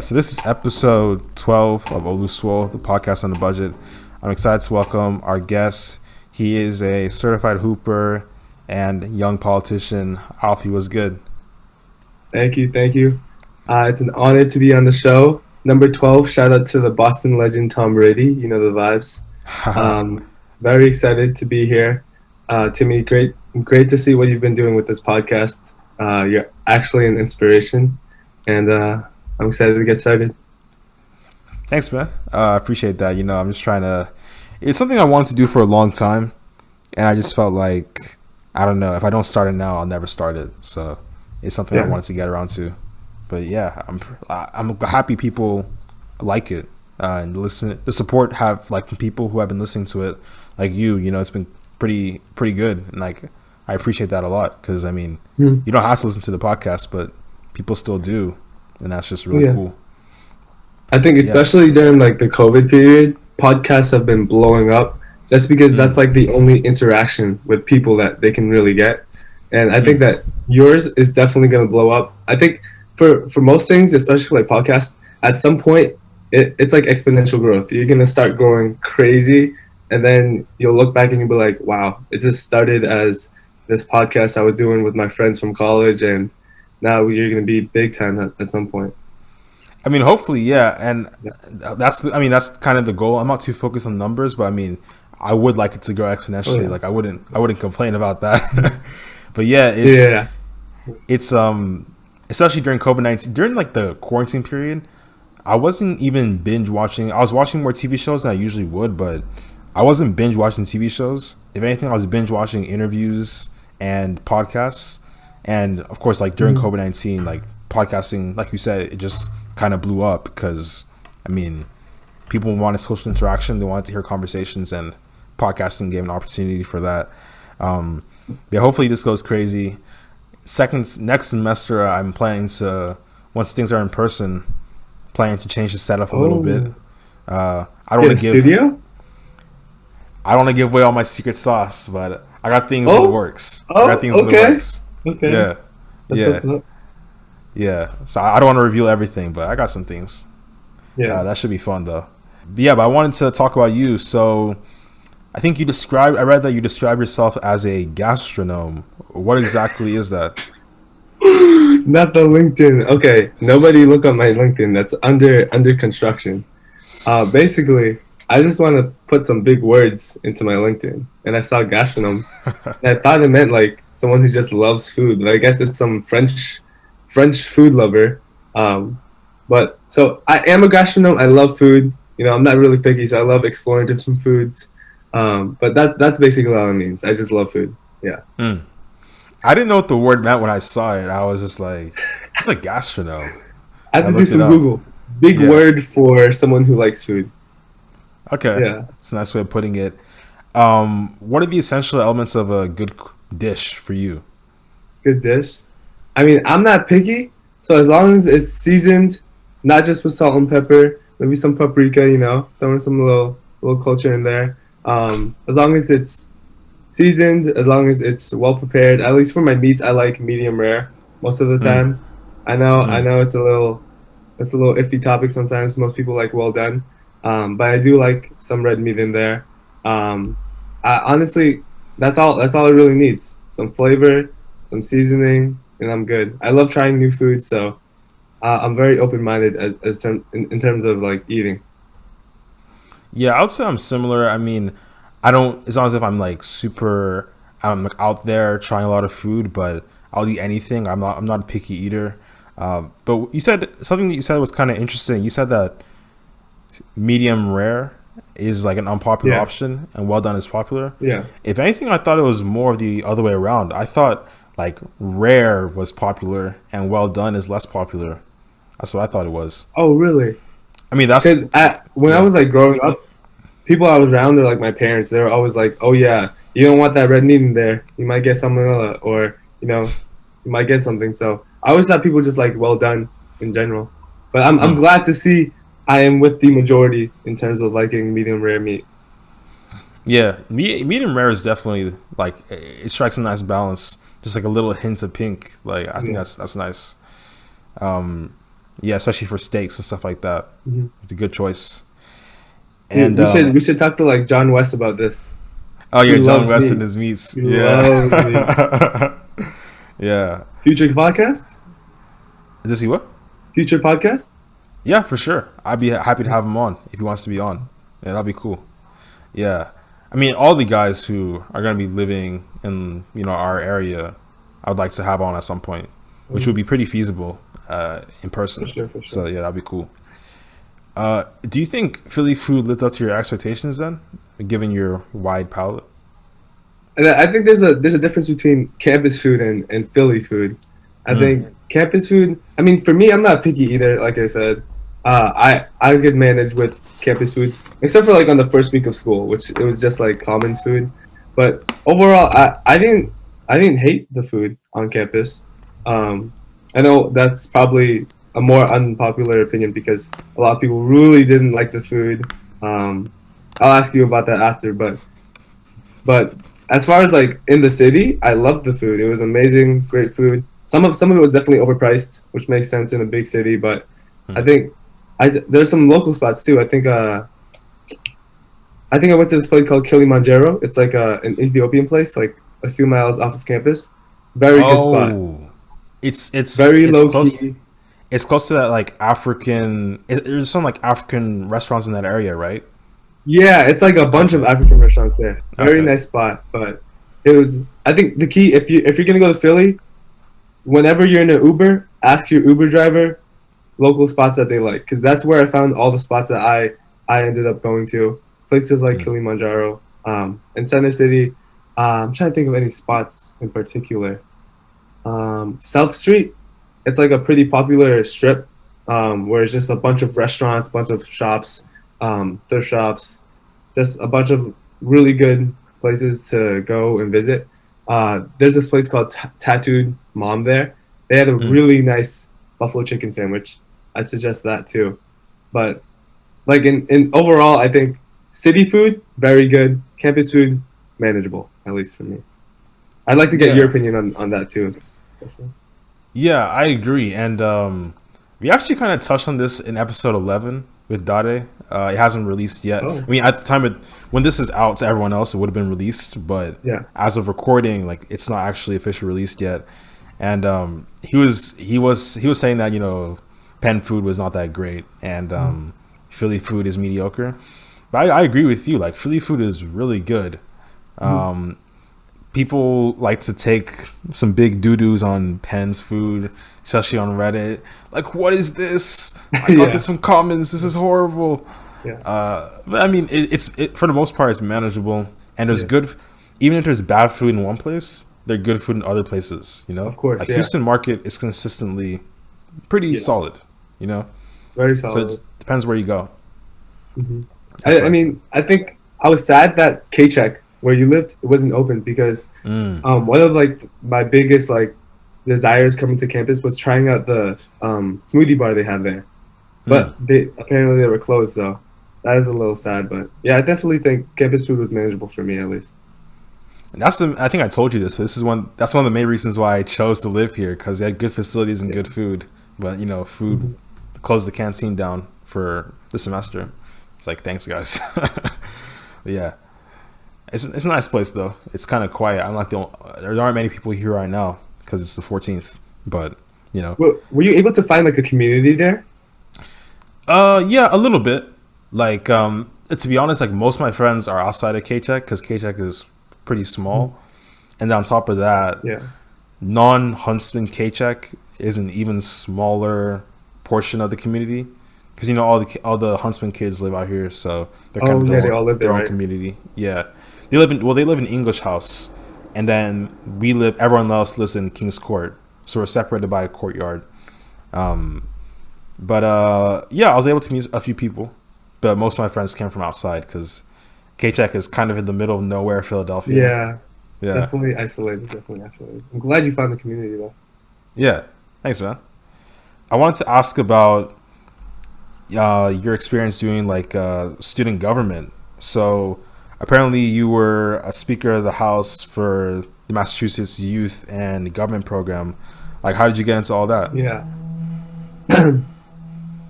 So this is episode 12 of Oluswole, the podcast on the budget. I'm excited to welcome our guest. He is a certified hooper and young politician. Alfie, was good. Thank you. It's an honor to be on the show. Number 12, shout out to the Boston legend Tom Brady. You know the vibes. Very excited to be here. Timmy, great to see what you've been doing with this podcast. You're actually an inspiration, and I'm excited to get started. Thanks, man. I appreciate that. I'm just trying to... It's something I wanted to do for a long time, and I just felt like, I don't know, if I don't start it now, I'll never start it. So it's something I wanted to get around to. But yeah, I'm happy people like it and listen. The support have from people who have been listening to it, like you. It's been pretty good, and I appreciate that a lot because you don't have to listen to the podcast, but people still do, and that's just really cool. I think especially during the COVID period, podcasts have been blowing up just because that's the only interaction with people that they can really get, and I think that yours is definitely going to blow up. I think. For most things, especially podcasts, at some point, it's exponential growth. You're going to start growing crazy, and then you'll look back and you'll be like, wow, it just started as this podcast I was doing with my friends from college, and now you're going to be big time at some point. Hopefully, yeah. And that's kind of the goal. I'm not too focused on numbers, but I would like it to grow exponentially. I wouldn't complain about that. But yeah, it's especially during COVID-19, during the quarantine period, I wasn't even binge watching. I was watching more TV shows than I usually would, but I wasn't binge watching TV shows. If anything, I was binge watching interviews and podcasts. And of course, during COVID-19, podcasting, like you said, it just kind of blew up because, people wanted social interaction. They wanted to hear conversations, and podcasting gave an opportunity for that. Hopefully this goes crazy. Next semester, I'm planning to, once things are in person, planning to change the setup a little bit. I don't want to give away all my secret sauce, but I got things in the works. Okay. Yeah. So I don't want to reveal everything, but I got some things. Yeah. That should be fun though. But I wanted to talk about you. So I think I read that you describe yourself as a gastronome. What exactly is that? Not the LinkedIn. Okay, nobody look up my LinkedIn. That's under construction. Basically, I just want to put some big words into my LinkedIn, and I saw gastronome. And I thought it meant someone who just loves food, but I guess it's some French food lover. But so I am a gastronome. I love food. I'm not really picky, so I love exploring different foods. But that's basically all it means. I just love food. Yeah. I didn't know what the word meant when I saw it. I was just like, it's a gastronome. I had to do some Google. Big word for someone who likes food. Okay. Yeah. It's a nice way of putting it. What are the essential elements of a good dish for you? Good dish? I'm not picky. So as long as it's seasoned, not just with salt and pepper, maybe some paprika, throwing some little culture in there. As long as it's seasoned, as long as it's well prepared. At least for my meats, I like medium rare most of the time. I know it's a little iffy topic sometimes. Most people like well done, but I do like some red meat in there. Honestly, that's all it really needs. Some flavor, some seasoning, and I'm good. I love trying new food, so I'm very open-minded in terms of eating. Yeah, I would say I'm similar. I don't. It's not as if I'm super. I'm out there trying a lot of food, but I'll eat anything. I'm not a picky eater. But you said something that you said was kind of interesting. You said that medium rare is an unpopular option, and well done is popular. Yeah. If anything, I thought it was more of the other way around. I thought rare was popular and well done is less popular. That's what I thought it was. Oh, really? That's when I was growing up. People I was around, they're my parents. They were always oh yeah, you don't want that red meat in there. You might get salmonella, or you might get something. So I always thought people just well done in general. But I'm glad to see I am with the majority in terms of liking medium rare meat. Yeah, medium rare is definitely it strikes a nice balance. Just a little hint of pink. I think that's nice. Yeah, especially for steaks and stuff like that. Mhm. It's a good choice. Dude, And we should talk to like John West about this. oh He yeah, John loves West and meat. his meats. He loves meat. Yeah. Yeah. Future podcast? Does he what? Future podcast? Yeah, for sure. I'd be happy to have him on if he wants to be on. Yeah, that'd be cool. Yeah. I mean, all the guys who are going to be living in, our area, I would like to have on at some point, which would be pretty feasible in For person. sure, for So, sure. yeah, that'd be cool. Do you think Philly food lived up to your expectations then, given your wide palate? And I think there's a difference between campus food and Philly food. I Mm. think campus food. I mean, for me, I'm not picky either. Like I said, I could manage with campus food, except for like on the first week of school, which it was just like commons food. But overall, I didn't hate the food on campus. Um, I know that's probably a more unpopular opinion because a lot of people really didn't like the food. Um, I'll ask you about that after, but as far as like in the city, I loved the food. It was amazing, great food. Some of it was definitely overpriced, which makes sense in a big city. But I Mm. think there's some local spots too. I think I went to this place called Kilimanjaro. It's like an Ethiopian place, like a few miles off of campus. Very good spot. Oh, it's Very it's low close. key. It's close to that like African. There's some like African restaurants in that area, right? Yeah, it's like a bunch of Okay. African restaurants there. Very Okay. nice spot, but it was. I think the key if you're gonna go to Philly, whenever you're in an Uber, ask your Uber driver local spots that they like, because that's where I found all the spots that I ended up going to. Places like Mm. Kilimanjaro, in Center City. I'm trying to think of any spots in particular. South Street, it's like a pretty popular strip, where it's just a bunch of restaurants, bunch of shops, thrift shops, just a bunch of really good places to go and visit. There's this place called Tattooed Mom there. They had a Mm. really nice buffalo chicken sandwich. I suggest that too. But like in overall, I think city food very good, campus food manageable, at least for me. I'd like to get your Yeah. opinion on that too. Yeah, I agree. And we actually kind of touched on this in episode 11 with Dade. It hasn't released yet. Oh, I mean, at the time when this is out to everyone else, it would have been released. But yeah. as of recording, like it's not actually officially released yet. And he was saying that Penn food was not that great, and Philly food is mediocre. But I agree with you. Like Philly food is really good. Mhm. People like to take some big doo-doos on Penn's food, especially on Reddit. Like, what is this? I got Yeah, this from Commons. This is horrible. yeah, But I mean, it's for the most part, it's manageable, and there's yeah. good. Even if there's bad food in one place, there's good food in other places. Of course, Like yeah, Houston market is consistently pretty yeah. solid. Very So it solid. just depends where you go. Hmm. That's I what I think. mean, I think I was sad that K-Check, where you lived, it wasn't open because Mm, one of like my biggest like desires coming to campus was trying out the smoothie bar they have there, mm. but they were closed, so that is a little sad. But yeah, I definitely think campus food was manageable for me at least. And I think I told you this, but that's one of the main reasons why I chose to live here because they had good facilities and Yeah. good food. But food Hmm. closed the canteen down for the semester. It's like thanks guys. But yeah, it's a nice place though. It's kind of quiet. I'm like there aren't many people here right now because it's the 14th. But Were you able to find like a community there? yeah, a little bit. Like to be honest, like most of my friends are outside of K-Check because K-Check is pretty Mhm. small, and on top of that, Yeah. non-Huntsman K-Check is an even smaller portion of the community because all the Huntsman kids live out here, so they're kind Oh of yeah, they all live there, their own right? community. Yeah, they live in English House, and then everyone else lives in King's Court, so we're separated by a courtyard. Um, but yeah, I was able to meet a few people, but most of my friends came from outside because K-Check is kind of in the middle of nowhere, Philadelphia. Yeah, Yeah, definitely isolated. Definitely isolated. I'm glad you found the community though. yeah. Thanks, man. I wanted to ask about your experience doing like student government. So apparently you were a speaker of the house for the Massachusetts Youth and Government Program. Like, how did you get into all that? Yeah.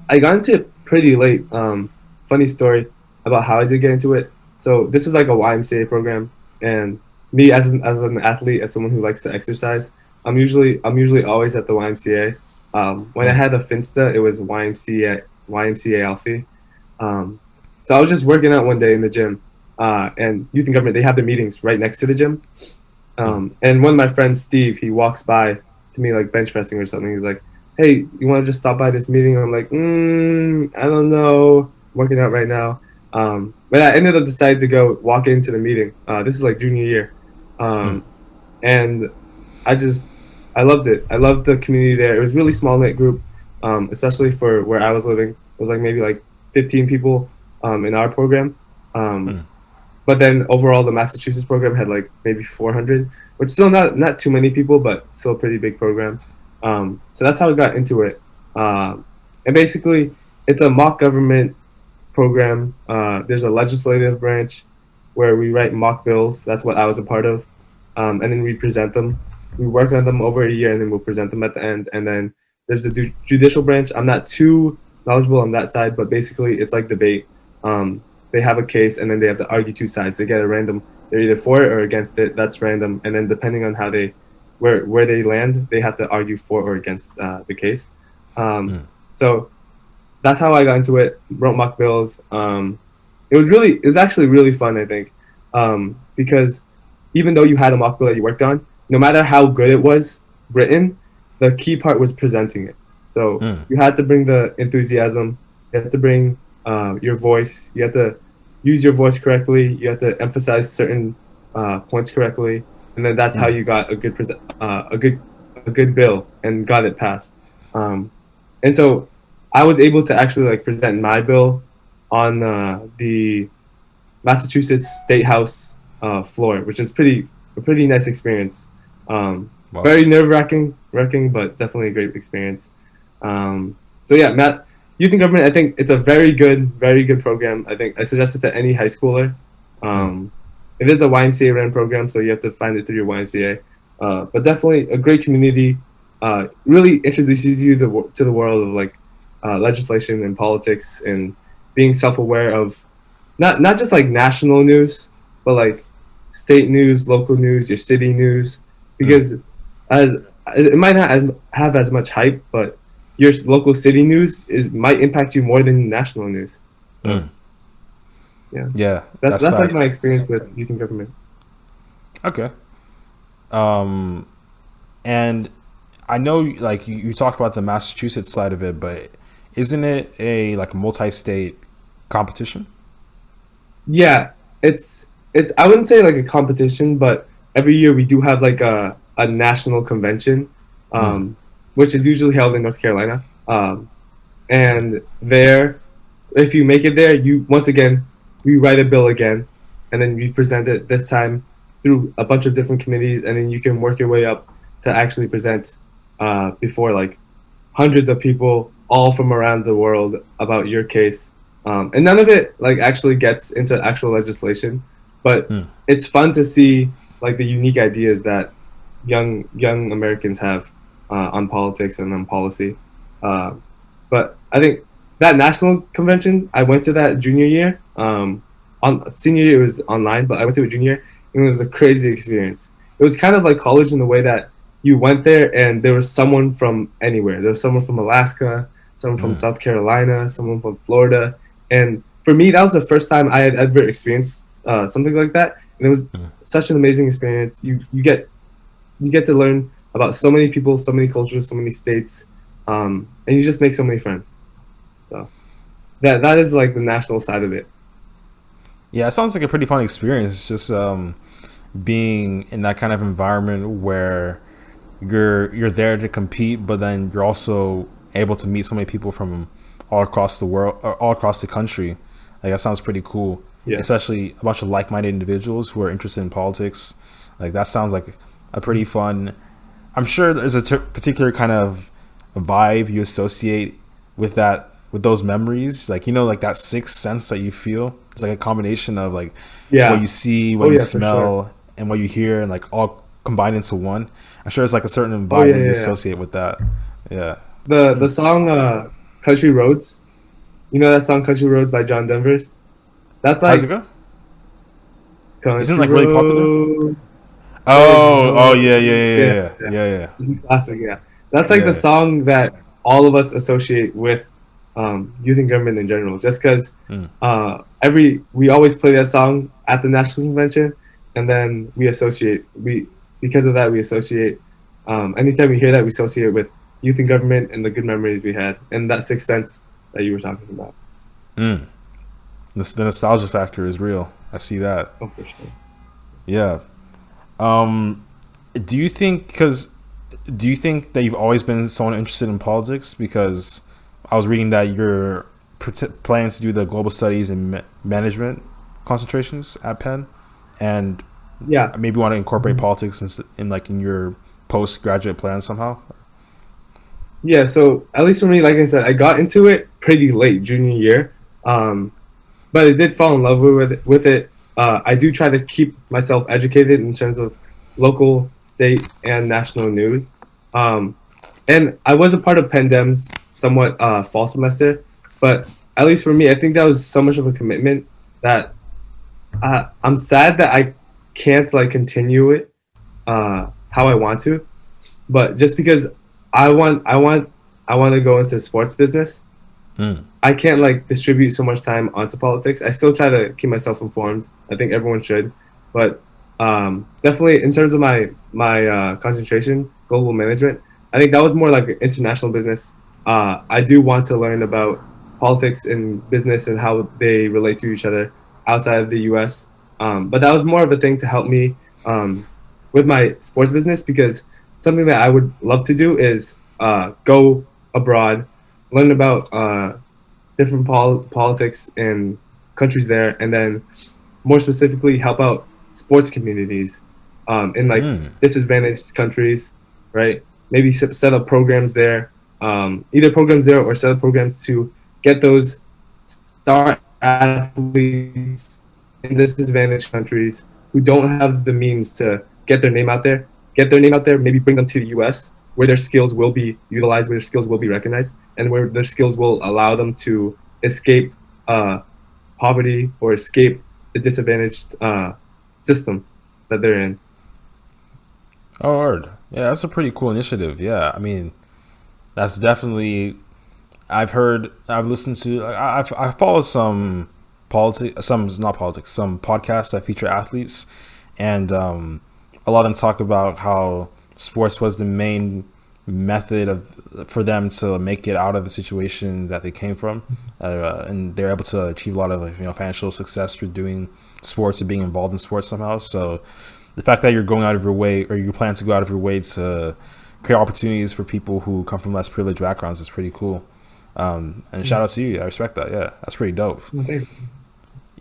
I got into it pretty late. Funny story about how I did get into it. So this is like a YMCA program, and me as an athlete, as someone who likes to exercise, I'm usually always at the YMCA. When I Mm. had a Finsta, it was YMCA Alfie. Um, so I was just working out one day in the gym, and youth and government, they have the meetings right next to the gym. Mm. And one of my friends, Steve, he walks by to me like bench pressing or something. He's like, "Hey, you want to just stop by this meeting?" I'm like, "I don't know. I'm working out right now." But I ended up deciding to go walk into the meeting. This is like junior year, Mm. um, and I just I loved it. I loved the community there. It was really small knit group, especially for where I was living. It was like maybe like 15 people in our program. Um, Mm. but then overall, the Massachusetts program had like maybe 400, which still not too many people, but still a pretty big program. So that's how I got into it. And basically, it's a mock government program. There's a legislative branch where we write mock bills. That's what I was a part of, and then we present them. We work on them over a year, and then we'll present them at the end. And then there's the judicial branch. I'm not too knowledgeable on that side, but basically, it's like debate. They have a case, and then they have to argue two sides. They get a random. They're either for it or against it. That's random, and then depending on how they, where they land, they have to argue for or against the case. Um, Mm. so that's how I got into it. Wrote mock bills. It was actually really fun. I think because even though you had a mock bill that you worked on, no matter how good it was written, the key part was presenting it. So Mm. you had to bring the enthusiasm. You had to bring your voice. You had to use your voice correctly. You had to emphasize certain points correctly, and then that's how Mm. you got a good a good bill and got it passed. And so I was able to actually like present my bill on the Massachusetts State House floor, which is a pretty nice experience. Wow. Very wracking, but definitely a great experience. So yeah, Matt, youth and government. I think it's a very good program. I think I suggest it to any high schooler. Mm. Um, it is a YMCA run program, so you have to find it through your YMCA. But definitely a great community. Really introduces you to the world of like legislation and politics and being self-aware of not just like national news, but like state news, local news, your city news, Mm. because as it might not have as much hype, but your local city news is might impact you more than national news. So Mm. yeah, Yeah, that's that's like facts. my experience with youth and government. Okay. Um, and I know, like you talked about the Massachusetts side of it, but isn't it a like multi-state competition? Yeah, it's I wouldn't say like a competition, but every year we do have like a national convention, Mm. um, which is usually held in North Carolina. And there, if you make it there, you once again we write a bill again, and then we present it this time through a bunch of different committees, and then you can work your way up to actually present before like hundreds of people all from around the world about your case. And none of it like actually gets into actual legislation, but Mm. it's fun to see like the unique ideas that young Americans have on politics and on policy. Uh, but I think that national convention, I went to that junior year. On senior year, it was online, but I went to it junior year, and it was a crazy experience. It was kind of like college in the way that you went there and there was someone from anywhere. There was someone from Alaska, someone from Mm. South Carolina, someone from Florida, and for me, that was the first time I had ever experienced something like that, and it was Mm. such an amazing experience. You get to learn about so many people, so many cultures, so many states, and you just make so many friends. So that is like the national side of it. Yeah, it sounds like a pretty fun experience. Just being in that kind of environment where you're there to compete, but then you're also able to meet so many people from all across the world, or all across the country. Like that sounds pretty cool, Yeah. especially a bunch of like-minded individuals who are interested in politics. Like that sounds like a pretty fun. I'm sure there's a particular kind of vibe you associate with that, with those memories. Like like that sixth sense that you feel. It's like a combination of like what Yeah. you see, Oh what you yeah, for sure. smell, and what you hear, and like all combined into one. I'm sure it's like a certain Oh vibe yeah, that you yeah, yeah. associate with that. Yeah. The song Country Roads. You know that song Country Roads by John Denver's? That's How's it like go? Isn't it Country like really popular? Roads. There's Oh, no yeah, yeah, yeah, yeah, yeah, yeah. yeah, yeah, It's a classic, yeah. That's like the yeah. song that all of us associate with youth and government in general. Just because Mm. every we always play that song at the national convention, and then we because of that we associate. Anytime we hear that, we associate with youth and government and the good memories we had, and that sixth sense that you were talking about. Mm. The nostalgia factor is real. I see that. Oh, for sure. Yeah. Um, do you think because do you think that you've always been someone interested in politics? Because I was reading that you're planning to do the global studies and management concentrations at Penn, and Yeah. maybe want to incorporate politics in like in your postgraduate plan somehow. Yeah, so at least for me, like I said, I got into it pretty late junior year, um, but I did fall in love with it. I do try to keep myself educated in terms of local, state, and national news. Um, and I was a part of Pandem's somewhat fall semester, but at least for me, I think that was so much of a commitment that I'm sad that I can't like continue it how I want to. But just because I want I want I want to go into sports business, Mm. I can't like distribute so much time onto politics. I still try to keep myself informed. I think everyone should, but definitely in terms of my concentration, global management, I think that was more like international business. I do want to learn about politics and business and how they relate to each other outside of the U.S. But that was more of a thing to help me with my sports business because something that I would love to do is go abroad, learn about different politics in countries there, and then more specifically help out sports communities in like Mm. disadvantaged countries, right? Maybe set up programs there, either programs there or set up programs to get those star athletes in disadvantaged countries who don't have the means to get their name out there, maybe bring them to the US where their skills will be utilized, where their skills will be recognized, and where their skills will allow them to escape poverty or escape the disadvantaged system that they're in. Oh, word. Yeah, that's a pretty cool initiative. Yeah, I mean, that's definitely. I've listened to. I follow some politics, some not politics, some podcasts that feature athletes, and a lot of them talk about how sports was the main method of for them to make it out of the situation that they came from, and they're able to achieve a lot of financial success through doing sports and being involved in sports somehow. So the fact that you're going out of your way or you plan to go out of your way to create opportunities for people who come from less privileged backgrounds is pretty cool. And shout out to you. I respect that. Yeah, that's pretty dope.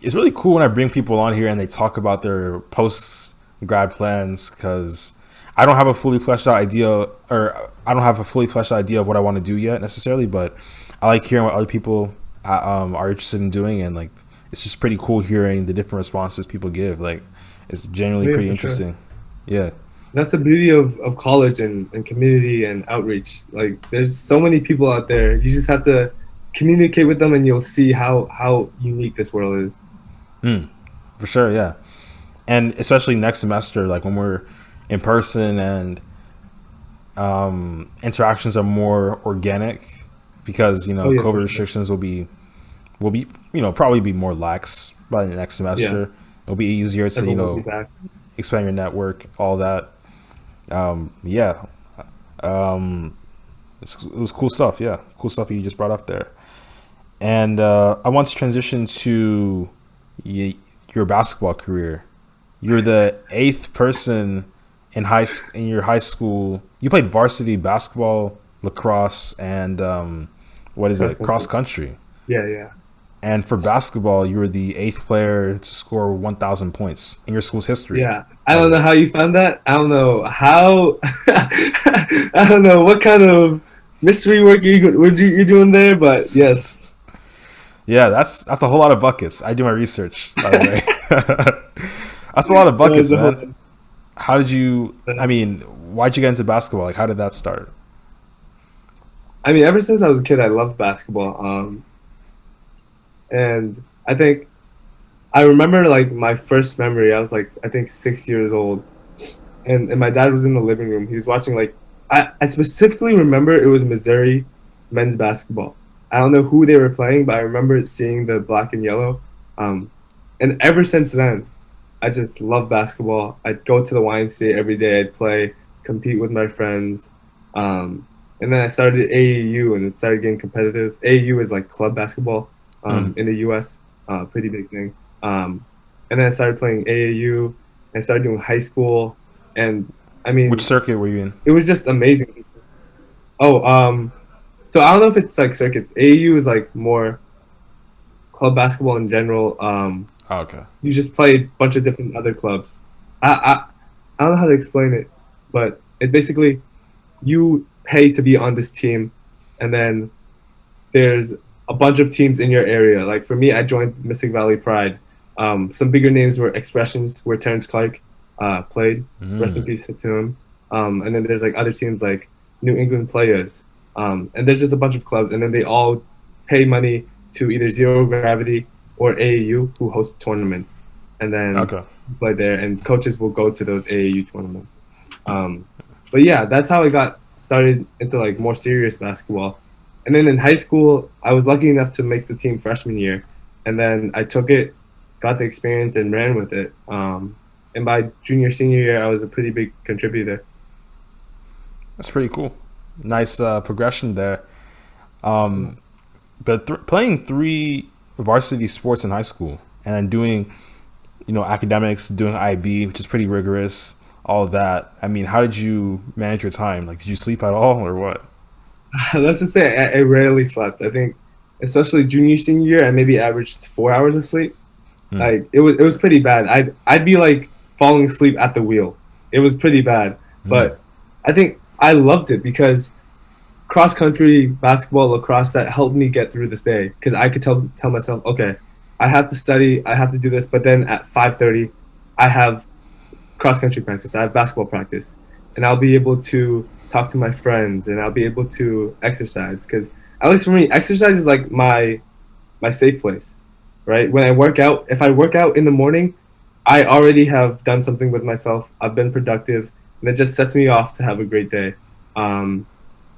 It's really cool when I bring people on here and they talk about their post grad plans because I don't have a fully fleshed out idea, or I don't have a fully fleshed out idea of what I want to do yet necessarily. But I like hearing what other people are interested in doing, and like it's just pretty cool hearing the different responses people give. Like it's genuinely pretty interesting. Sure. Yeah. That's the beauty of college and community and outreach. Like there's so many people out there. You just have to communicate with them and you'll see how unique this world is. For sure, yeah. And especially next semester, like when we're in person and interactions are more organic because COVID restrictions will be probably be more lax by the next semester. Yeah. It'll be easier to expand your network, all that. It was cool stuff. Yeah, cool stuff you just brought up there. And I want to transition to your basketball career. You're the 8th person in your high school. You played varsity basketball, lacrosse, and cross country. Yeah. And for basketball, you were the 8th player to score 1,000 points in your school's history. Yeah, I don't know how you found that. I don't know how. I don't know what kind of mystery work you're doing there, but yes. Yeah, that's a whole lot of buckets. I do my research, by the way. That's a lot of buckets, man. How did you? I mean, why'd you get into basketball? Like, how did that start? I mean, ever since I was a kid, I loved basketball. And I think I remember like my first memory. I was like, I think 6 years old, and my dad was in the living room. He was watching like I specifically remember it was Missouri men's basketball. I don't know who they were playing, but I remember seeing the black and yellow. Um, and ever since then, I just love basketball. I'd go to the YMCA every day. I'd play, compete with my friends. Um, and then I started AAU and it started getting competitive. AAU is like club basketball Mm. in the US, pretty big thing. Um, and then I started playing AAU. I started doing high school, and I Which mean, circuit were you in? it was just amazing. Oh, so I don't know if it's like circuits. AAU is like more club basketball in general. Oh, okay. You just play a bunch of different other clubs. I don't know how to explain it, but it basically you pay to be on this team, and then there's a bunch of teams in your area. Like for me, I joined Mystic Valley Pride. Some bigger names were Expressions, where Terrence Clark played. Rest in Mm. peace to him. And then there's like other teams like New England Players. And there's just a bunch of clubs, and then they all pay money to either Zero Gravity or AAU, who host tournaments, and then Okay. play there. And coaches will go to those AAU tournaments. Um, but yeah, that's how I got started into like more serious basketball. And then in high school, I was lucky enough to make the team freshman year, and then I took it, got the experience, and ran with it. And by junior senior year, I was a pretty big contributor. That's pretty cool. Nice progression there. Um, but playing three varsity sports in high school and then doing, academics, doing IB, which is pretty rigorous, all of that. I mean, how did you manage your time? Like, did you sleep at all or what? Let's just say I rarely slept. I think, especially junior senior year, I maybe averaged 4 hours of sleep. Hmm. Like it was pretty bad. I'd be like falling asleep at the wheel. It was pretty bad, Hmm. but I think I loved it because cross country, basketball, lacrosse that helped me get through this day because I could tell myself, okay, I have to study, I have to do this, but then at 5:30, I have cross country practice, I have basketball practice, and I'll be able to talk to my friends and I'll be able to exercise because at least for me, exercise is like my safe place, right? When I work out, if I work out in the morning, I already have done something with myself. I've been productive, and it just sets me off to have a great day. Um,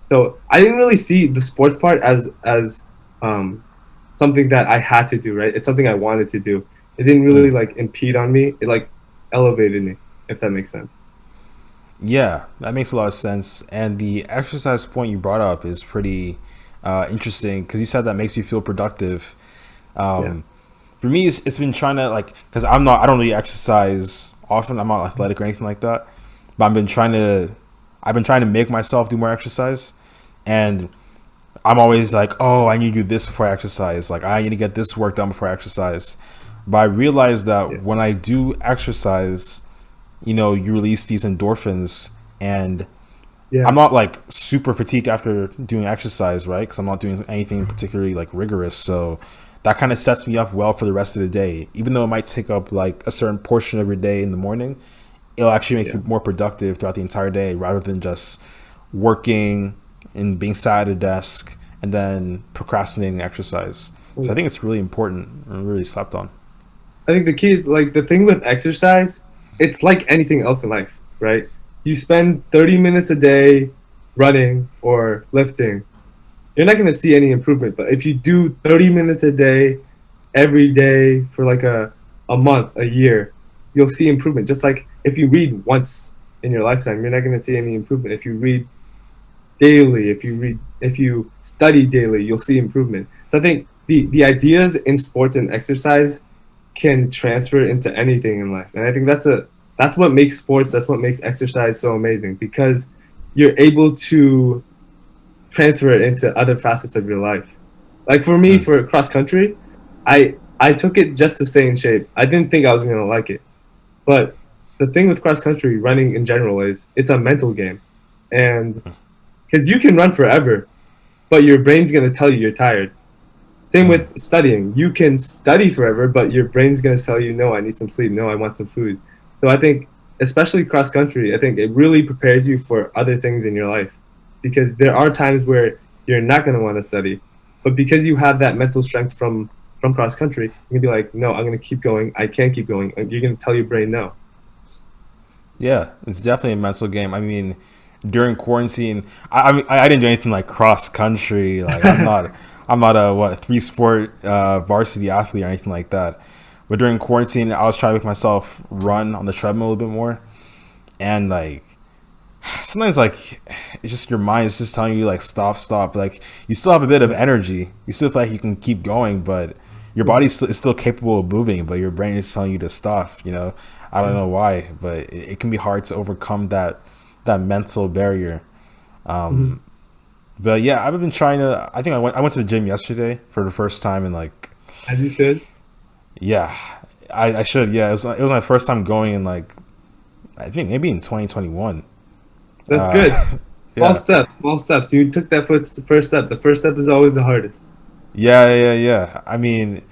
so I didn't really see the sports part as um, something that I had to do, right? It's something I wanted to do. It didn't really Mm. like impede on me. It like elevated me, if that makes sense. Yeah, that makes a lot of sense. And the exercise point you brought up is pretty interesting because you said that makes you feel productive. Yeah, Um, for me, it's been trying to like because I don't really exercise often. I'm not athletic or anything like that. But I've been trying to make myself do more exercise, and I'm always like, oh, I need to do this before I exercise. Like I need to get this work done before I exercise. But I realized yeah, that when I do exercise, you release these endorphins, and I'm yeah, not like super fatigued after doing exercise, right? Because I'm not doing anything particularly like rigorous. So that kind of sets me up well for the rest of the day. Even though it might take up like a certain portion of your day in the morning, it'll actually make yeah. you more productive throughout the entire day rather than just working and being sat at a desk and then procrastinating exercise. So I think it's really important and really slept on. I think the key is like the thing with exercise, it's like anything else in life, right? You spend 30 minutes a day running or lifting, you're not going to see any improvement. But if you do 30 minutes a day, every day for like a month, a year, you'll see improvement. Just like if you read once in your lifetime, you're not going to see any improvement. If you read daily, if you study daily, you'll see improvement. So I think the ideas in sports and exercise can transfer into anything in life. And I think that's what makes sports, that's what makes exercise so amazing because you're able to transfer it into other facets of your life. Like for me, Mm. for cross country, I took it just to stay in shape. I didn't think I was gonna like it. But the thing with cross country running in general is it's a mental game. And because you can run forever, but your brain's gonna tell you you're tired. Same Mm. with studying. You can study forever, but your brain's gonna tell you, no, I need some sleep. No, I want some food. So I think, especially cross country, I think it really prepares you for other things in your life, because there are times where you're not going to want to study. But because you have that mental strength from cross country, you can be like, no, I'm going to keep going. I can't keep going. And you're going to tell your brain no. Yeah, it's definitely a mental game. I mean, during quarantine, I didn't do anything like cross country. Like I'm not a what 3 sport varsity athlete or anything like that. But during quarantine, I was trying to make myself run on the treadmill a little bit more, and like sometimes like it's just your mind is just telling you like stop. Like you still have a bit of energy, you still feel like you can keep going, but your body is still capable of moving, but your brain is telling you to stop. I don't know why, but it can be hard to overcome that mental barrier. Mm-hmm. But yeah, I've been trying to. I think I went to the gym yesterday for the first time in like, As you should. yeah, I should. Yeah, it was my first time going in like, I think maybe in 2021. That's good. Yeah, Small steps. You took that first step. The first step is always the hardest. yeah. I mean,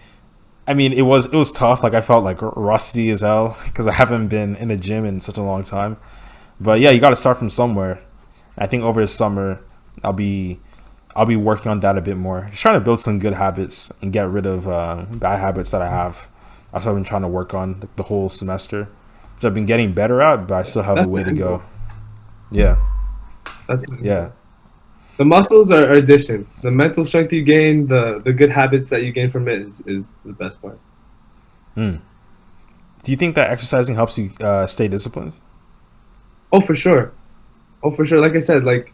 it was tough. Like I felt like rusty as hell because I haven't been in a gym in such a long time. But yeah, you got to start from somewhere. I think over the summer, I'll be I'll be working on that a bit more. Just trying to build some good habits and get rid of bad habits that I have. That's what I've been trying to work on the whole semester, which I've been getting better at, but I still have a That's way the to end go. goal. Yeah, That's the end yeah. goal. The muscles are addition. The mental strength you gain, the good habits that you gain from it is the best part. Mm. Do you think that exercising helps you stay disciplined? Oh, for sure. Oh, for sure. Like I said, like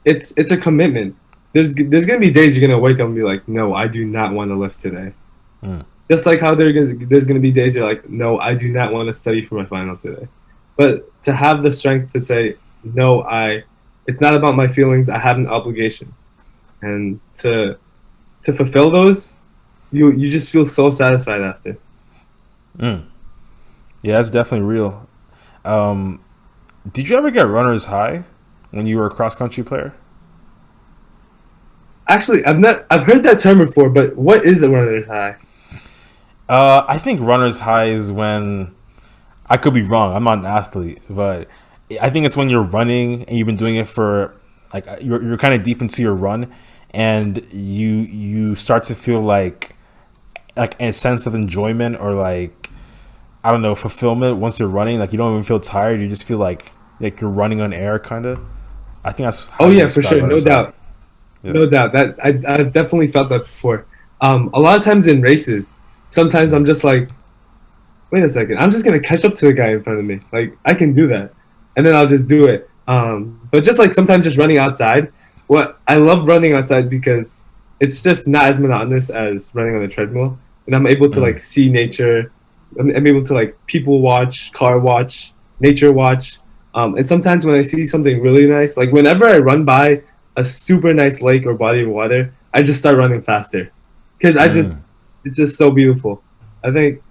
it's a commitment. There's gonna be days you're gonna wake up and be like, no, I do not want to lift today. Mm. Just like how there's gonna be days you're like, no, I do not want to study for my final today. But to have the strength to say, no, it's not about my feelings. I have an obligation, and to fulfill those, you just feel so satisfied after. Mm. Yeah, that's definitely real. Um, did you ever get runner's high when you were a cross country player? Actually, I've heard that term before, but what is a runner's high? I think runner's high is when I could be wrong. I'm not an athlete, but I think it's when you're running and you've been doing it for like you're kind of deep into your run, and you start to feel like a sense of enjoyment or like I don't know fulfillment once you're running. Like you don't even feel tired. You just feel like you're running on air, kind of. I think that's how Oh you yeah, for describe sure, no runner's high. doubt, Yeah. no doubt. That I've definitely felt that before. A lot of times in races, sometimes I'm just like, wait a second, I'm just gonna catch up to the guy in front of me. Like I can do that, and then I'll just do it. But just like sometimes just running outside. What I love running outside because it's just not as monotonous as running on a treadmill, and I'm able to Mm. like see nature. I'm able to like people watch, car watch, nature watch. And sometimes when I see something really nice, like whenever I run by a super nice lake or body of water, I just start running faster because Mm. it's just so beautiful. I think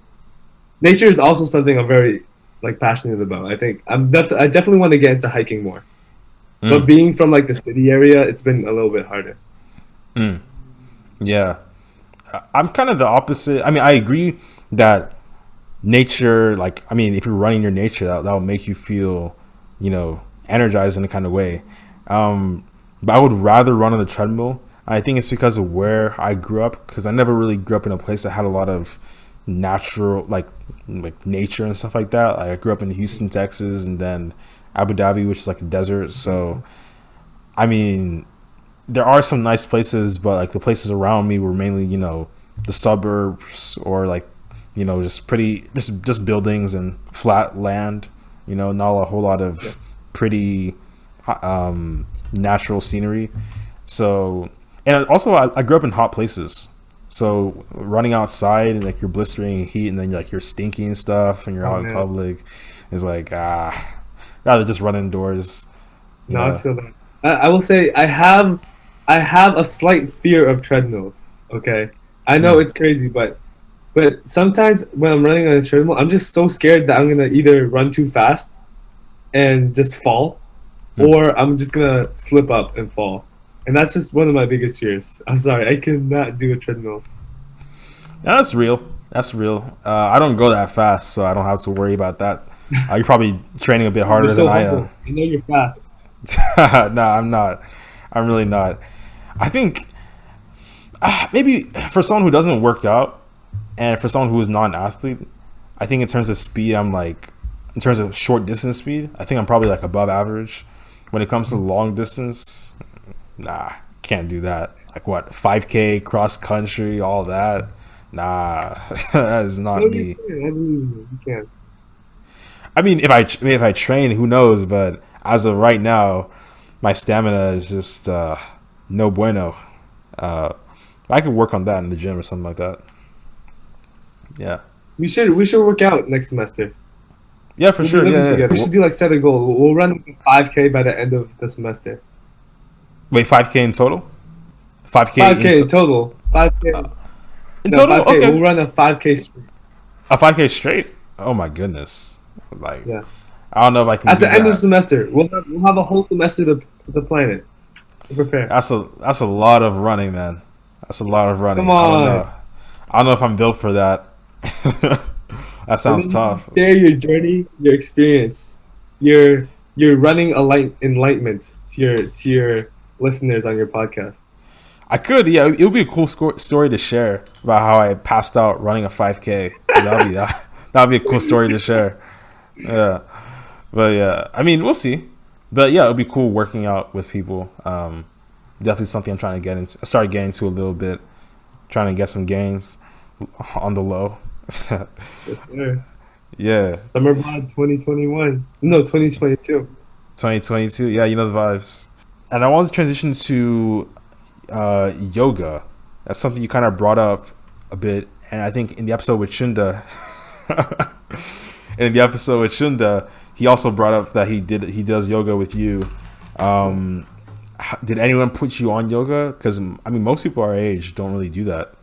nature is also something I'm very like passionate about. I think I definitely want to get into hiking more. But Mm. being from like the city area, it's been a little bit harder. Mm. Yeah. I'm kind of the opposite. I mean, I agree that nature, like, I mean, if you're running your nature, that'll make you feel, energized in a kind of way. But I would rather run on the treadmill. I think it's because of where I grew up, because I never really grew up in a place that had a lot of natural, like nature and stuff like that. Like, I grew up in Houston, Texas, and then Abu Dhabi, which is like a desert. So, I mean, there are some nice places, but like the places around me were mainly, the suburbs or like, just pretty, just buildings and flat land. Not a whole lot Yeah. of pretty, natural scenery. So, and also I grew up in hot places. So running outside and like you're blistering heat and then like you're stinky and stuff and you're Oh out in man, public is like rather just run indoors. You no, I know. feel that. I will say I have a slight fear of treadmills. Okay, I know Mm, it's crazy, but sometimes when I'm running on a treadmill, I'm just so scared that I'm gonna either run too fast and just fall, mm. or I'm just gonna slip up and fall. And that's just one of my biggest fears. I'm sorry, I cannot do a treadmills. Yeah, that's real. That's real. I don't go that fast, so I don't have to worry about that. You're probably training a bit You're harder than so I humble. am. I know you're fast. No, I'm not. I'm really not. I think maybe for someone who doesn't work out and for someone who is not an athlete, I think in terms of speed, I'm like, in terms of short distance speed, I think I'm probably like above average. When it comes to long distance, nah, can't do that. Like what, 5K, cross country, all that? Nah, that is No, not you me. can. I believe you. You can. I mean, if I train, who knows? But as of right now, my stamina is just no bueno. Uh, I could work on that in the gym or something like that. Yeah, We should work out next semester. yeah, for We'll be sure. living Yeah, yeah. together. We should do like set a goal. We'll run 5K by the end of the semester. Wait, 5K in total? 5K 5K in total. 5K. in No, total? 5K. Okay, We'll run a 5K. a 5K straight. Oh my goodness! Like, Yeah. I don't know if I can At do the end of the that. semester, we'll have a whole semester to plan it. To prepare. That's a lot of running, man. That's a lot of Come running. I don't know. on. I don't know if I'm built for that. That And sounds then you tough. share your journey, your experience, your running enlightenment to your listeners on your podcast. I could, yeah. It would be a cool story to share about how I passed out running a 5K. That'd be a cool story to share. Yeah, but yeah, I mean, we'll see. But yeah, it'll be cool working out with people. Definitely something I'm trying to get into. I started getting into a little bit, trying to get some gains on the low. Yes, sir. Yeah, Summer Bod 2021. No, 2022. 2022. Yeah, you know the vibes. And I want to transition to yoga. That's something you kind of brought up a bit, and I think in the episode with Shunda, he also brought up that he does yoga with you. Um, did anyone put you on yoga? Because I mean, most people our age don't really do that.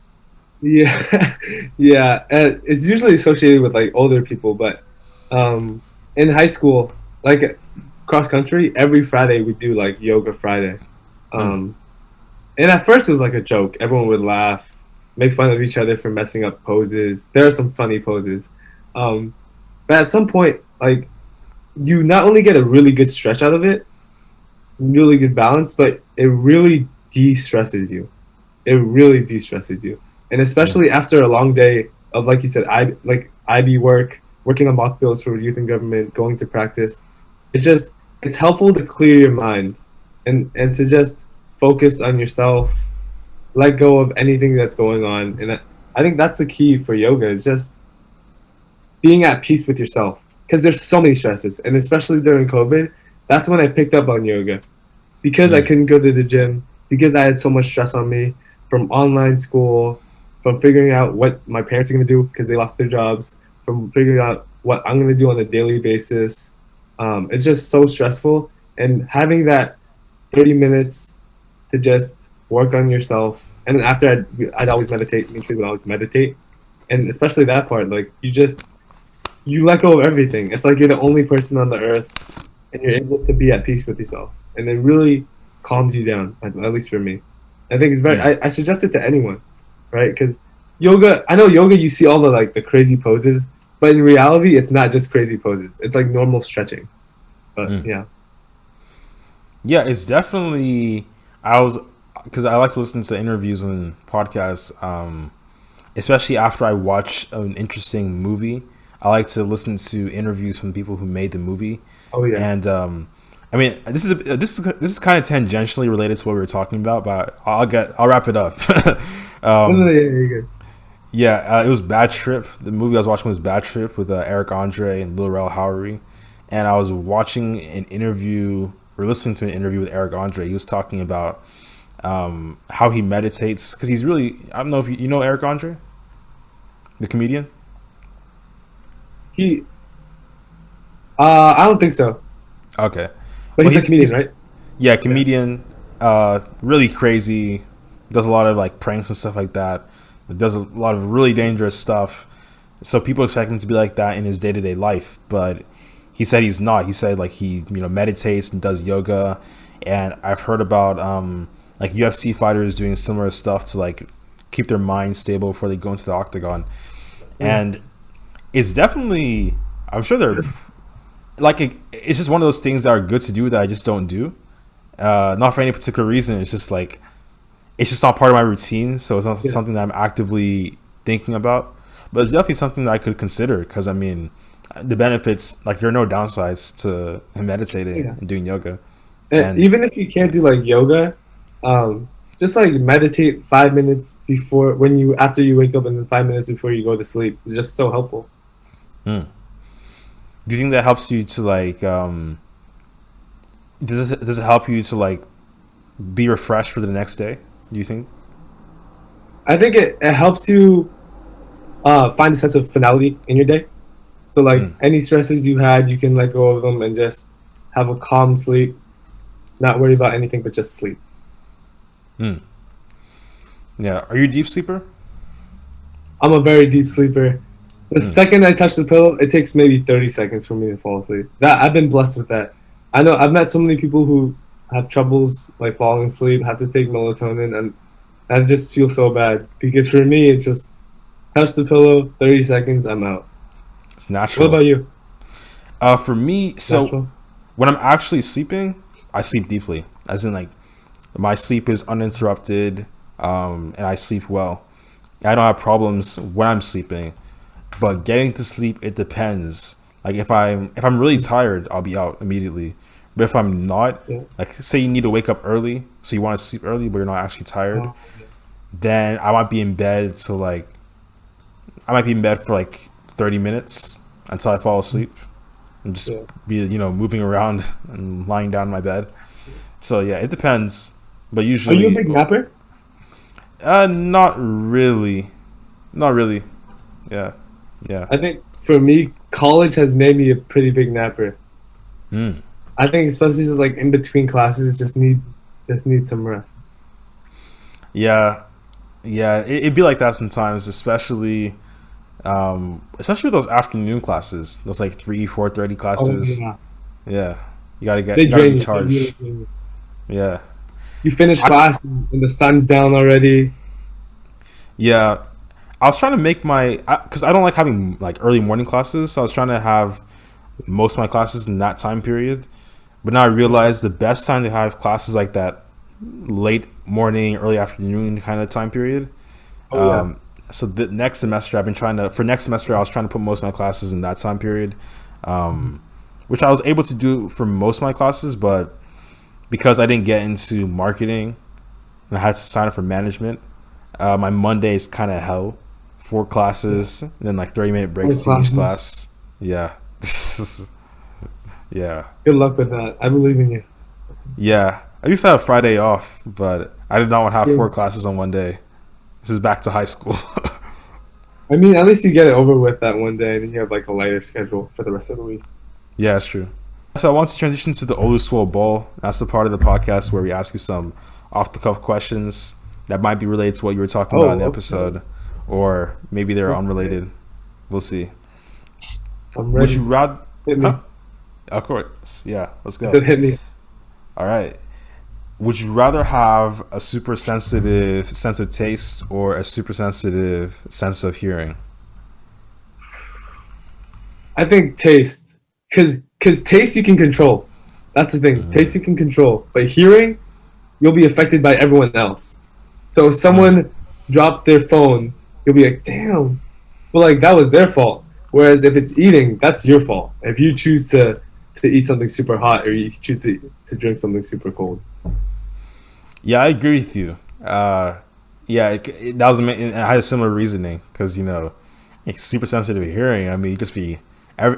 Yeah, yeah. And it's usually associated with like older people, but um, in high school, like cross country, every Friday we do like yoga Friday. Mm, Um, and at first it was like a joke. Everyone would laugh, make fun of each other for messing up poses. There are some funny poses, um, but at some point, like you not only get a really good stretch out of it, really good balance, but it really de-stresses you. It really de-stresses you, and mm, especially after a long day of, like you said, IB work, working on mock bills for youth and government, going to practice. It's helpful to clear your mind, and to just focus on yourself, let go of anything that's going on, and I think that's the key for yoga is just being at peace with yourself because there's so many stresses, and especially during COVID, that's when I picked up on yoga because I mm, couldn't go to the gym, because I had so much stress on me from online school, from figuring out what my parents are going to do because they lost their jobs, from figuring out what I'm going to do on a daily basis. It's just so stressful. And having that 30 minutes to just work on yourself. And then after I'd always meditate, make sure would always meditate. And especially that part, like you let go of everything. It's like you're the only person on the earth and you're able to be at peace with yourself. And it really calms you down, at least for me. I think it's very. mm, I suggest it to anyone, right? Because yoga. I know yoga. You see all the like the crazy poses, but in reality, it's not just crazy poses. It's like normal stretching. But mm. yeah, Yeah, it's definitely. I was because I like to listen to interviews and podcasts, especially after I watch an interesting movie. I like to listen to interviews from people who made the movie, oh yeah, and I mean this is kind of tangentially related to what we were talking about, but I'll wrap it up. no, um, yeah, you're good. yeah, it was Bad Trip. The movie I was watching was Bad Trip with Eric Andre and Lil Rel Howery, and I was watching an interview or listening to an interview with Eric Andre. He was talking about how he meditates because he's really, I don't know if you know Eric Andre, the comedian. He, I don't think so, Okay, but well he's a comedian, he's right? yeah, Yeah. comedian, really crazy, does a lot of like pranks and stuff like that. Does a lot of really dangerous stuff. So people expect him to be like that in his day to day life, but he said he's not. He said like he meditates and does yoga, and I've heard about like UFC fighters doing similar stuff to like keep their mind stable before they go into the octagon, Mm. and it's definitely, I'm sure they're like it's just one of those things that are good to do that I just don't do. Not for any particular reason. It's just like it's just not part of my routine, so it's not Yeah. something that I'm actively thinking about. But it's definitely something that I could consider because I mean, the benefits like there are no downsides to meditating Yeah. and doing yoga, And and even if you can't do like yoga, just like meditate 5 minutes before when you after you wake up and then 5 minutes before you go to sleep. It's just so helpful. mm. Do you think that helps you to like does it help you to like be refreshed for the next day? Do you think? I think it helps you find a sense of finality in your day. So like Mm. any stresses you had, you can let go of them and just have a calm sleep, not worry about anything but just sleep. Mm. Yeah. Are you a deep sleeper? I'm a very deep sleeper. The Mm. second I touch the pillow, it takes maybe 30 seconds for me to fall asleep. That I've been blessed with that. I know I've met so many people who have troubles like falling asleep, have to take melatonin, and I just feel so bad because for me it's just touch the pillow, 30 seconds, I'm out. It's What natural. about you? For me, so Natural? when I'm actually sleeping, I sleep deeply. As in, like my sleep is uninterrupted, and I sleep well. I don't have problems when I'm sleeping, but getting to sleep it depends. Like if I'm really tired, I'll be out immediately. But if I'm not, Yeah. like say you need to wake up early, so you want to sleep early, but you're not actually tired, Oh, then I might be in bed for like 30 minutes until I fall asleep and just yeah. be moving around and lying down in my bed. So yeah, it depends, but Are you a usually big napper? not really, not really. Yeah, yeah. I think for me, college has made me a pretty big napper. Mm. I think especially just like in between classes, just need some rest. Yeah, yeah. It'd be like that sometimes, especially with those afternoon classes, those like 3, 4:30 Oh classes. yeah, Yeah, they you gotta drain you. They recharge. really drain you. Yeah, You finish I class and the sun's down already. yeah. I was trying to make my because I don't like having like early morning classes, so I was trying to have most of my classes in that time period. But now I realize the best time to have classes like that late morning, early afternoon kind of time period. Oh yeah. So the next semester, for next semester, I was trying to put most of my classes in that time period, which I was able to do for most of my classes. But because I didn't get into marketing and I had to sign up for management, my Monday is kind of hell. Four Yeah. classes and then like 30-minute breaks More between each classes. class. Yeah. Yeah. Good luck with that. I believe in you. Yeah. At least I have Friday off, but I did not want to have Yeah. four classes on one day. This is back to high school. I mean, at least you get it over with that one day, and then you have like a lighter schedule for the rest of the week. Yeah, that's true. So I want to transition to the Oluswole Bowl. That's the part of the podcast where we ask you some off the cuff questions that might be related to what you were talking about in the Oh, okay. episode, or maybe they're Okay. unrelated. We'll see. I'm Would you ready. rather? Hit Huh? me. Of course. Yeah. Let's I go. said hit me. All right. Would you rather have a super sensitive sense of taste or a super sensitive sense of hearing? I think taste, cause taste you can control. That's the thing. Taste Mm, you can control, but hearing you'll be affected by everyone else. So if mm. someone dropped their phone, you'll be like, damn. But like that was their fault. Whereas if it's eating, that's your fault. If you choose to eat something super hot or you choose to drink something super cold. Yeah, I agree with you. Yeah, that was I had a similar reasoning because it's super sensitive hearing. I mean, you just be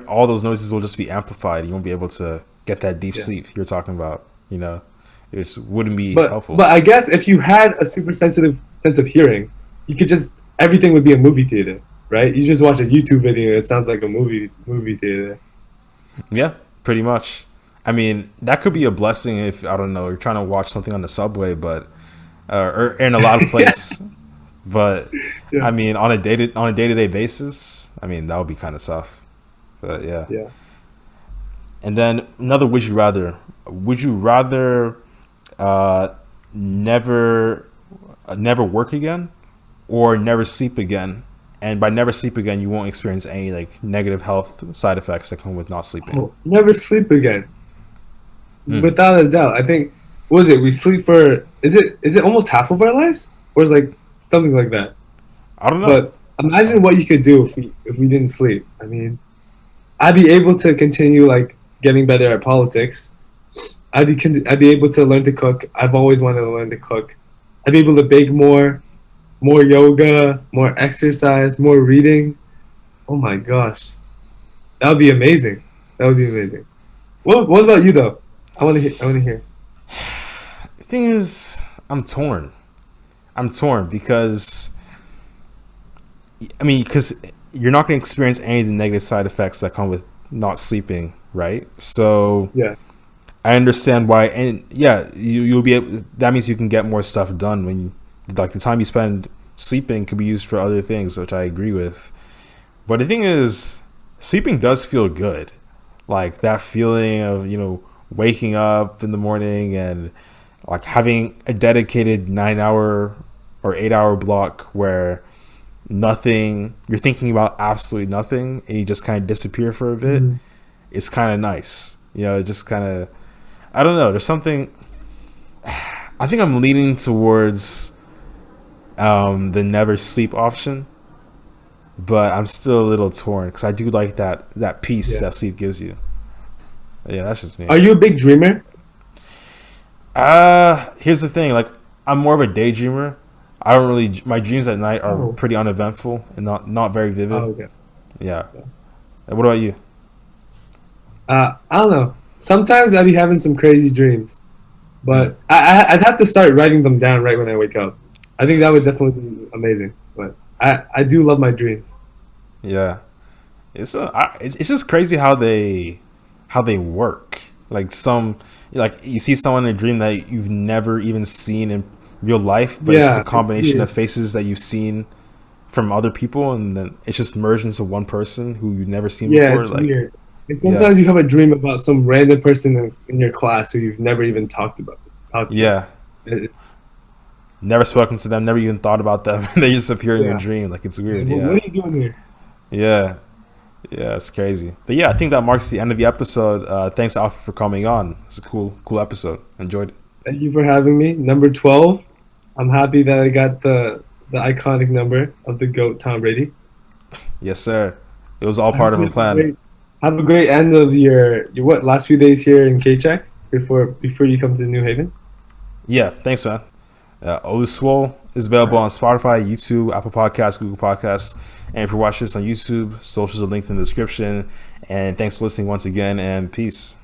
all those noises will just be amplified. You won't be able to get that deep Yeah. sleep you're talking about. It just wouldn't be But helpful. I guess if you had a super sensitive sense of hearing, you could just everything would be a movie theater, right? You just watch a YouTube video, it sounds like a movie theater. Yeah, pretty much. I mean, that could be a blessing if I don't know you're trying to watch something on the subway, but or in a loud Yeah, place. But yeah, I mean, on a day to day basis, I mean that would be kind of tough. But yeah, yeah. and then another would you rather? Would you rather uh, never never work again or never sleep again? And by never sleep again, you won't experience any like negative health side effects that come with not sleeping. Oh, never sleep again. Hmm. Without a doubt. I think what is it? We sleep for is it almost half of our lives, or is like something like that? I don't know. But imagine what you could do if we didn't sleep. I mean, I'd be able to continue like getting better at politics. I'd be able to learn to cook. I've always wanted to learn to cook. I'd be able to bake more yoga, more exercise, more reading. Oh my gosh, that would be amazing. That would be amazing. What about you though? I want to hear. The thing is, I'm torn. I'm torn because I mean, because you're not going to experience any of the negative side effects that come with not sleeping, right? So Yeah. I understand why, and yeah, you'll be able. That means you can get more stuff done when, like, the time you spend sleeping could be used for other things, which I agree with. But the thing is, sleeping does feel good, like that feeling of waking up in the morning and like having a dedicated 9 hour or 8 hour block where nothing you're thinking about absolutely nothing and you just kind of disappear for a bit. Mhm. It's kind of nice, it just kind of, I don't know, there's something. I think I'm leaning towards the never sleep option, but I'm still a little torn because I do like that peace Yeah. that sleep gives you. Yeah, that's just me. Are you a big dreamer? Here's the thing, like, I'm more of a daydreamer. I don't really, my dreams at night are Oh. pretty uneventful and not very Oh, vivid. okay. Yeah. What about you? I don't know. Sometimes I'd be having some crazy dreams, Mm. but I'd have to start writing them down right when I wake up. I think that would definitely be amazing. But I do love my dreams. Yeah. It's just crazy how they work. Like, like, you see someone in a dream that you've never even seen in real life, but it's just Yeah, a it's combination of weird. faces that you've seen from other people, and then it's just merged into one person who you've never seen Yeah, before. it's Like, weird. And yeah, sometimes you have a dream about some random person in your class who you've never even talked to. yeah. It- Never spoken to them, never even thought about them. They just appear in your yeah. dream. Like, it's Like, weird. what Yeah, are you doing here? yeah, yeah. It's crazy. But yeah, I think that marks the end of the episode. Thanks, Alfie, for coming on. It's a cool episode. Enjoyed it. Thank you for having me. Number 12. I'm happy that I got the iconic number of the GOAT Tom Brady. Yes, sir. It was all I hope part of you a plan. have a great end of your what last few days here in K-Check before you come to New Haven. Yeah, thanks, man. Oluswole is available on Spotify, YouTube, Apple Podcasts, Google Podcasts. And if you're watching this on YouTube, socials are linked in the description. And thanks for listening once again, and peace.